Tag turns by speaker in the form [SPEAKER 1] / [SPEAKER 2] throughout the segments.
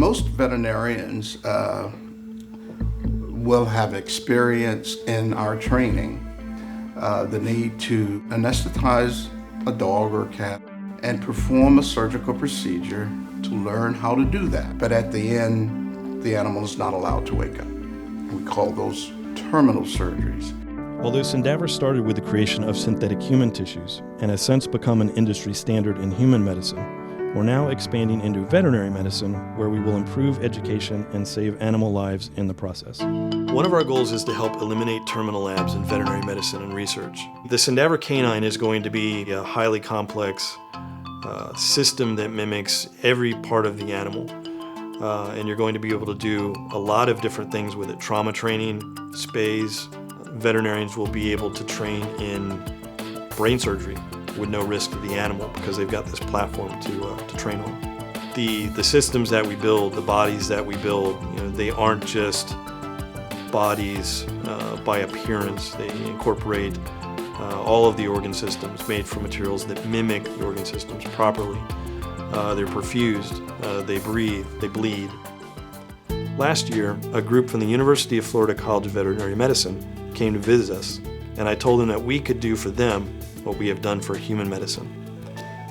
[SPEAKER 1] Most veterinarians will have experience in our training the need to anesthetize a dog or cat and perform a surgical procedure to learn how to do that. But at the end, the animal is not allowed to wake up. We call those terminal surgeries.
[SPEAKER 2] Although SynDaver started with the creation of synthetic human tissues and has since become an industry standard in human medicine, we're now expanding into veterinary medicine, where we will improve education and save animal lives in the process. One of our goals is to help eliminate terminal labs in veterinary medicine and research. The SynDaver canine is going to be a highly complex system that mimics every part of the animal. And you're going to be able to do a lot of different things with it. Trauma training, spays. Veterinarians will be able to train in brain surgery with no risk to the animal because they've got this platform to train on. The systems that we build, the bodies that we build, they aren't just bodies by appearance. They incorporate all of the organ systems made from materials that mimic the organ systems properly. They're perfused, they breathe, they bleed. Last year, a group from the University of Florida College of Veterinary Medicine came to visit us, and I told them that we could do for them what we have done for human medicine.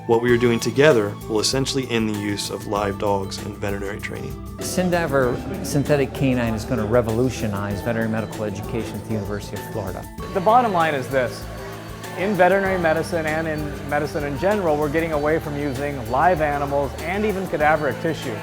[SPEAKER 2] What we are doing together will essentially end the use of live dogs in veterinary training.
[SPEAKER 3] SynDaver synthetic canine is going to revolutionize veterinary medical education at the University of Florida.
[SPEAKER 4] The bottom line is this. In veterinary medicine and in medicine in general, we're getting away from using live animals and even cadaveric tissue.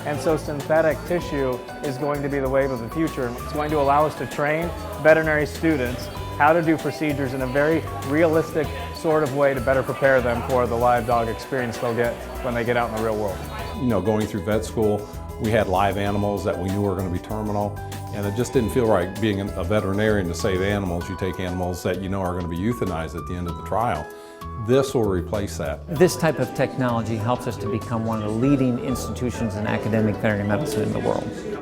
[SPEAKER 4] And so synthetic tissue is going to be the wave of the future. It's going to allow us to train veterinary students how to do procedures in a very realistic sort of way to better prepare them for the live dog experience they'll get when they get out in the real world.
[SPEAKER 5] Going through vet school, we had live animals that we knew were going to be terminal, and it just didn't feel right being a veterinarian to save animals. You take animals that you know are going to be euthanized at the end of the trial. This will replace that.
[SPEAKER 3] This type of technology helps us to become one of the leading institutions in academic veterinary medicine in the world.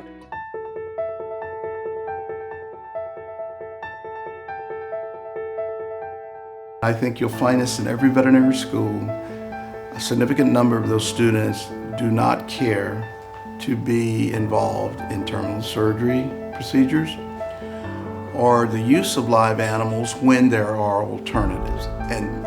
[SPEAKER 1] I think you'll find this in every veterinary school. A significant number of those students do not care to be involved in terminal surgery procedures or the use of live animals when there are alternatives. And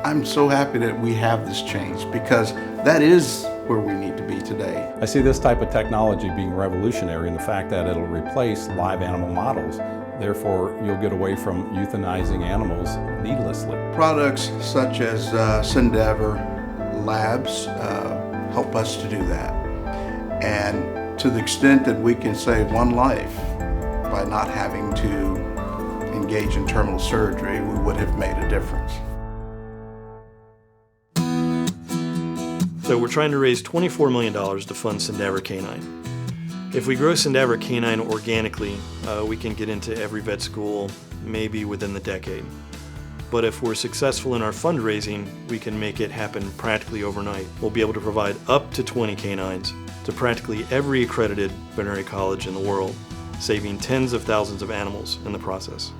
[SPEAKER 1] I'm so happy that we have this change because that is where we need to be today.
[SPEAKER 5] I see this type of technology being revolutionary in the fact that it'll replace live animal models. Therefore, you'll get away from euthanizing animals needlessly.
[SPEAKER 1] Products such as SynDaver labs help us to do that. And to the extent that we can save one life by not having to engage in terminal surgery, we would have made a difference.
[SPEAKER 2] So we're trying to raise $24 million to fund SynDaver Canine. If we grow SynDaver Canine organically, we can get into every vet school maybe within the decade. But if we're successful in our fundraising, we can make it happen practically overnight. We'll be able to provide up to 20 canines to practically every accredited veterinary college in the world, saving tens of thousands of animals in the process.